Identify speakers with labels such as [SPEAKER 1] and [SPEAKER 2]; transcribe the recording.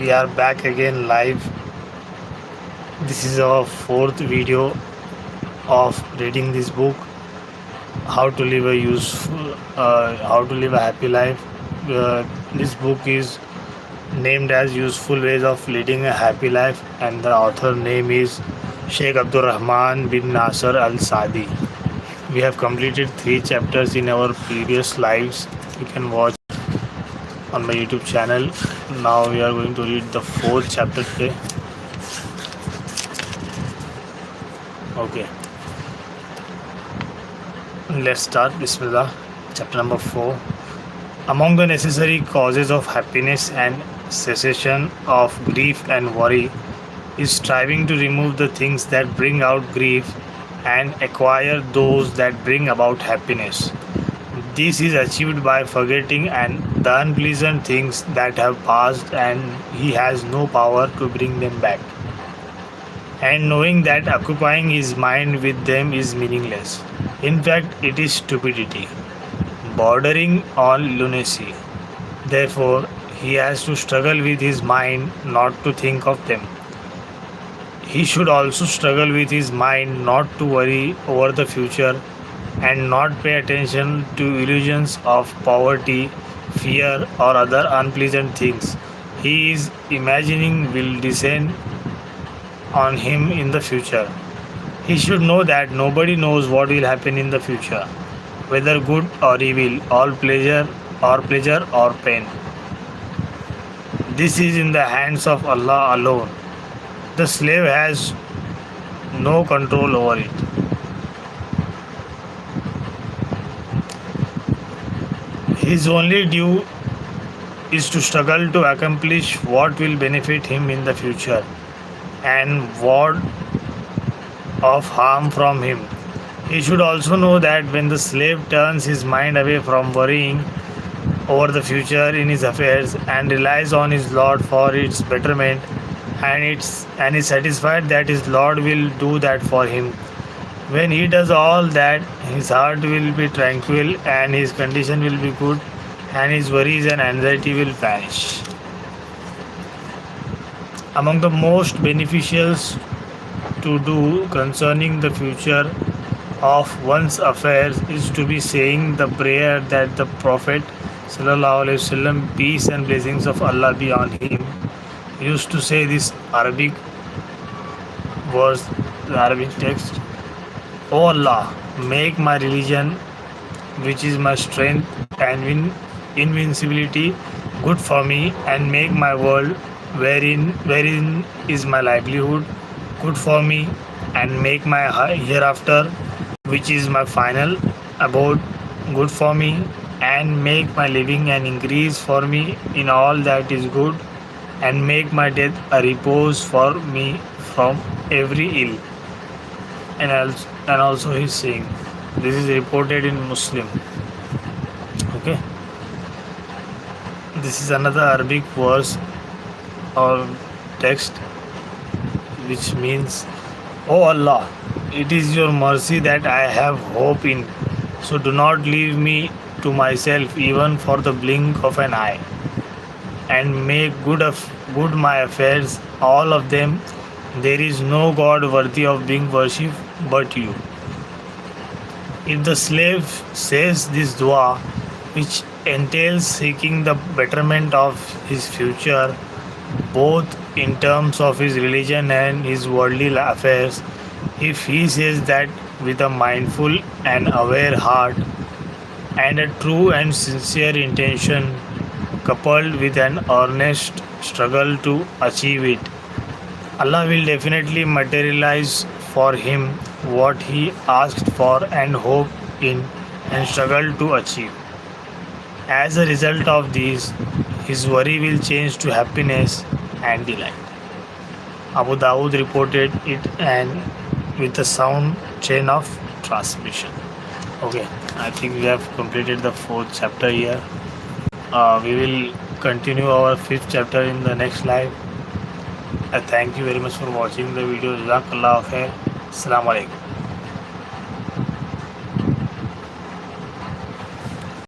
[SPEAKER 1] We are back again live. This is our fourth video of reading this book, How to Live a Happy Life. This book is named as Useful Ways of Leading a Happy Life, and the author name is Shaikh Abdurrahman bin Nasir Al-Sady. We have completed 3 chapters in our previous lives. You can watch on my YouTube channel. Now we are going to read the 4th chapter today. Okay, let's start. Bismillah. Chapter number 4. Among the necessary causes of happiness and cessation of grief and worry is striving to remove the things that bring out grief and acquire those that bring about happiness. This is achieved by forgetting the unpleasant things that have passed, and he has no power to bring them back, and knowing that occupying his mind with them is meaningless. In fact, it is stupidity, bordering on lunacy. Therefore, he has to struggle with his mind not to think of them. He should also struggle with his mind not to worry over the future and not pay attention to illusions of poverty, fear, or other unpleasant things he is imagining will descend on him in the future. He should know that nobody knows what will happen in the future, whether good or evil, all pleasure or pain. This is in the hands of Allah alone. The slave has no control over it. His only due is to struggle to accomplish what will benefit him in the future and ward off harm from him. He should also know that when the slave turns his mind away from worrying over the future in his affairs and relies on his Lord for its betterment, and is satisfied that his Lord will do that for him, when he does all that, his heart will be tranquil and his condition will be good, and his worries and anxiety will vanish. Among the most beneficial to do concerning the future of one's affairs is to be saying the prayer that the Prophet ﷺ, peace and blessings of Allah be on him, used to say this Arabic verse, the Arabic text: O Allah, make my religion, which is my strength and invincibility, good for me, and make my world, wherein is my livelihood, good for me, and make my hereafter, which is my final abode, good for me, and make my living an increase for me in all that is good, and make my death a repose for me from every ill. And also he's saying, this is reported in Muslim. Okay, this is another Arabic verse or text, which means, O Allah, it is your mercy that I have hope in, so do not leave me to myself even for the blink of an eye, and make good my affairs, all of them. There is no God worthy of being worshipped but you. If the slave says this dua, which entails seeking the betterment of his future, both in terms of his religion and his worldly affairs, if he says that with a mindful and aware heart and a true and sincere intention, coupled with an earnest struggle to achieve it, Allah will definitely materialize for him what he asked for and hoped in and struggled to achieve. As a result of this, his worry will change to happiness and delight. Abu Dawood reported it, and with a sound chain of transmission. Okay, I think we have completed the 4th chapter here. We will continue our 5th chapter in the next live. I thank you very much for watching the video. Jazakallah khair. Assalamu alaikum.